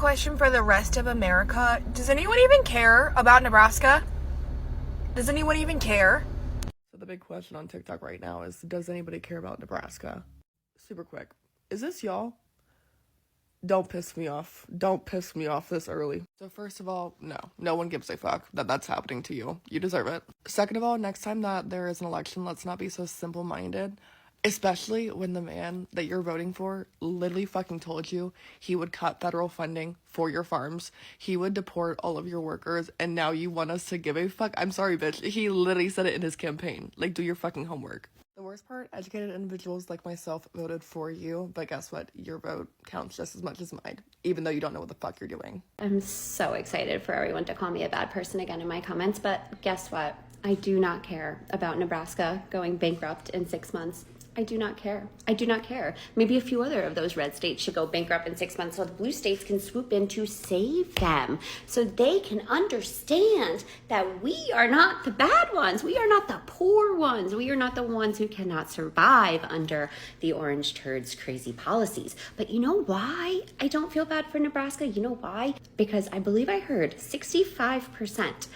question for the rest of America. Does anyone even care about Nebraska? Does anyone even care? So the big question on TikTok right now is, does anybody care about Nebraska? Super quick. Is this y'all? Don't piss me off. Don't piss me off this early. So first of all, no one gives a fuck that that's happening to you. You deserve it. Second of all, next time that there is an election, let's not be so simple-minded. Especially when the man that you're voting for literally fucking told you he would cut federal funding for your farms. He would deport all of your workers, and now you want us to give a fuck? I'm sorry, bitch. He literally said it in his campaign. Like, do your fucking homework. The worst part, educated individuals like myself voted for you, but guess what? Your vote counts just as much as mine, even though you don't know what the fuck you're doing. I'm so excited for everyone to call me a bad person again in my comments, but guess what? I do not care about Nebraska going bankrupt in 6 months. I do not care. I do not care. Maybe a few other of those red states should go bankrupt in 6 months so the blue states can swoop in to save them, so they can understand that we are not the bad ones. We are not the poor ones. We are not the ones who cannot survive under the orange turds' crazy policies. But you know why I don't feel bad for Nebraska? You know why? Because I believe I heard 65%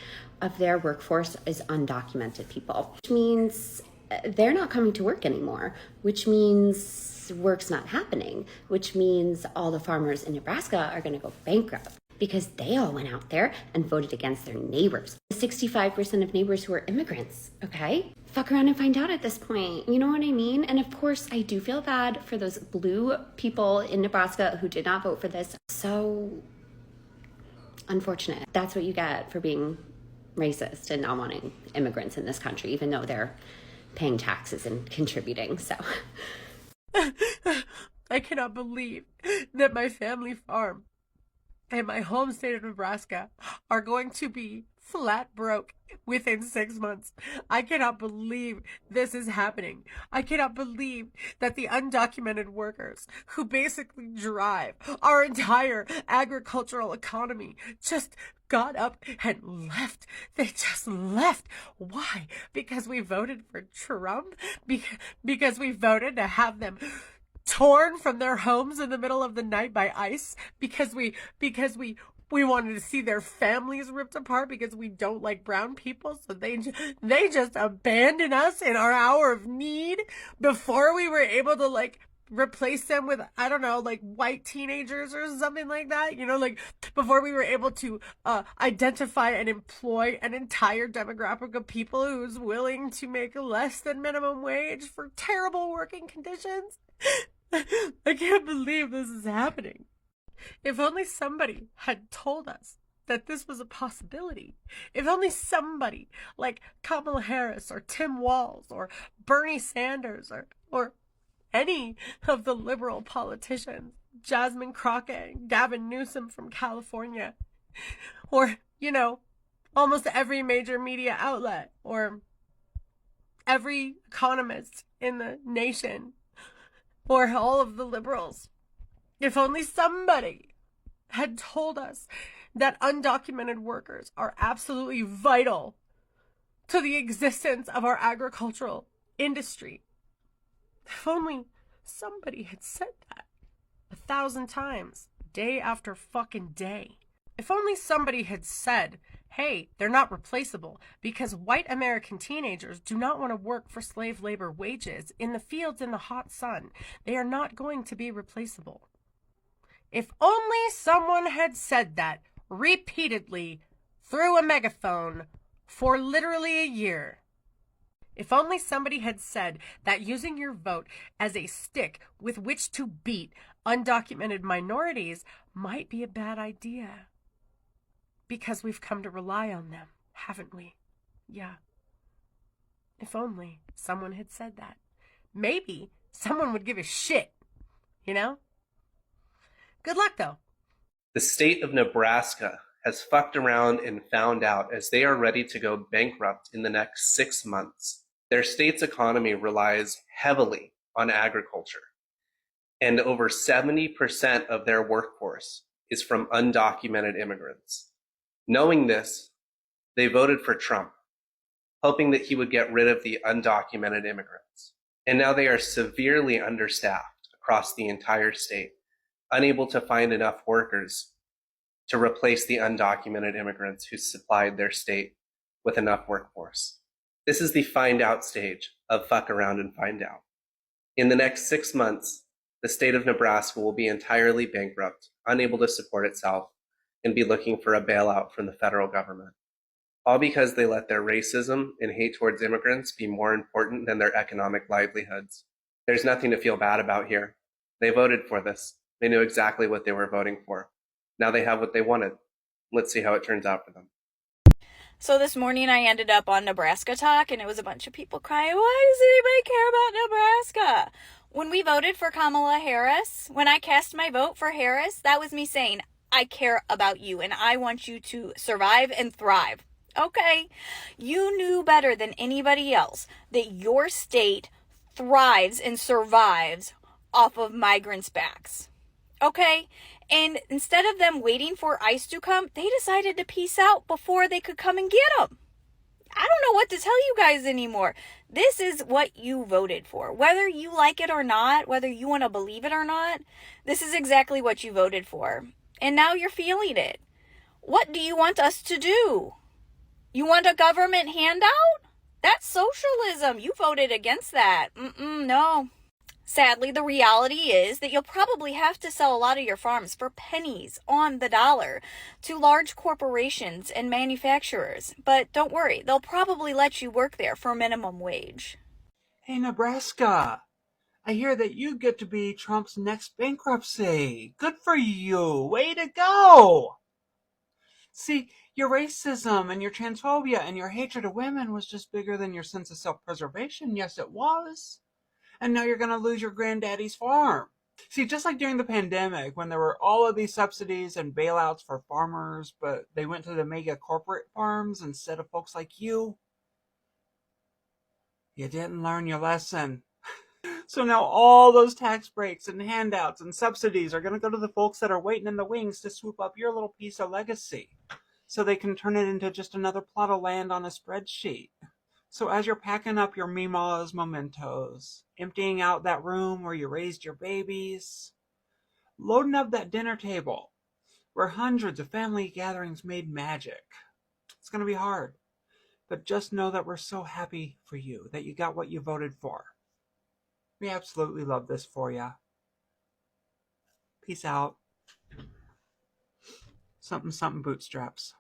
of their workforce is undocumented people, which means they're not coming to work anymore, which means work's not happening, which means all the farmers in Nebraska are going to go bankrupt because they all went out there and voted against their neighbors. 65% of neighbors who are immigrants, okay? Fuck around and find out at this point. You know what I mean? And of course, I do feel bad for those blue people in Nebraska who did not vote for this. So unfortunate. That's what you get for being racist and not wanting immigrants in this country, even though they're paying taxes and contributing. So I cannot believe that my family farm and my home state of Nebraska are going to be flat broke within 6 months. I cannot believe this is happening. I cannot believe that the undocumented workers who basically drive our entire agricultural economy just got up and left. They just left. Why? Because we voted for Trump? Because we voted to have them torn from their homes in the middle of the night by ICE? Because we wanted to see their families ripped apart because we don't like brown people, so they just abandoned us in our hour of need before we were able to, like, replace them with, I don't know, like, white teenagers or something like that, you know, like, before we were able to identify and employ an entire demographic of people who's willing to make less than minimum wage for terrible working conditions. I can't believe this is happening. If only somebody had told us that this was a possibility. If only somebody like Kamala Harris or Tim Walz or Bernie Sanders or any of the liberal politicians, Jasmine Crockett, Gavin Newsom from California, or, you know, almost every major media outlet, or every economist in the nation, or all of the liberals. If only somebody had told us that undocumented workers are absolutely vital to the existence of our agricultural industry. If only somebody had said that 1,000 times, day after fucking day. If only somebody had said, hey, they're not replaceable because white American teenagers do not want to work for slave labor wages in the fields in the hot sun. They are not going to be replaceable. If only someone had said that repeatedly through a megaphone for literally a year. If only somebody had said that using your vote as a stick with which to beat undocumented minorities might be a bad idea. Because we've come to rely on them, haven't we? Yeah. If only someone had said that. Maybe someone would give a shit, you know? Good luck, though. The state of Nebraska has fucked around and found out as they are ready to go bankrupt in the next 6 months. Their state's economy relies heavily on agriculture, and over 70% of their workforce is from undocumented immigrants. Knowing this, they voted for Trump, hoping that he would get rid of the undocumented immigrants. And now they are severely understaffed across the entire state, unable to find enough workers to replace the undocumented immigrants who supplied their state with enough workforce. This is the find out stage of fuck around and find out. In the next 6 months, the state of Nebraska will be entirely bankrupt, unable to support itself, and be looking for a bailout from the federal government. All because they let their racism and hate towards immigrants be more important than their economic livelihoods. There's nothing to feel bad about here. They voted for this. They knew exactly what they were voting for. Now they have what they wanted. Let's see how it turns out for them. So this morning I ended up on Nebraska Talk, and it was a bunch of people crying, why does anybody care about Nebraska? When we voted for Kamala Harris, when I cast my vote for Harris, that was me saying, I care about you, and I want you to survive and thrive. Okay, you knew better than anybody else that your state thrives and survives off of migrants' backs. Okay? And instead of them waiting for ICE to come, they decided to peace out before they could come and get them. I don't know what to tell you guys anymore. This is what you voted for. Whether you like it or not, whether you want to believe it or not, this is exactly what you voted for. And now you're feeling it. What do you want us to do? You want a government handout? That's socialism. You voted against that. No. Sadly, the reality is that you'll probably have to sell a lot of your farms for pennies on the dollar to large corporations and manufacturers. But don't worry, they'll probably let you work there for minimum wage. Hey, Nebraska, I hear that you get to be Trump's next bankruptcy. Good for you. Way to go. See, your racism and your transphobia and your hatred of women was just bigger than your sense of self-preservation. Yes, it was. And now you're going to lose your granddaddy's farm. See, just like during the pandemic, when there were all of these subsidies and bailouts for farmers, but they went to the mega corporate farms instead of folks like you, you didn't learn your lesson. So now all those tax breaks and handouts and subsidies are going to go to the folks that are waiting in the wings to swoop up your little piece of legacy so they can turn it into just another plot of land on a spreadsheet. So as you're packing up your Mima's mementos, emptying out that room where you raised your babies, loading up that dinner table where hundreds of family gatherings made magic, it's going to be hard. But just know that we're so happy for you, that you got what you voted for. We absolutely love this for you. Peace out. Something, something bootstraps.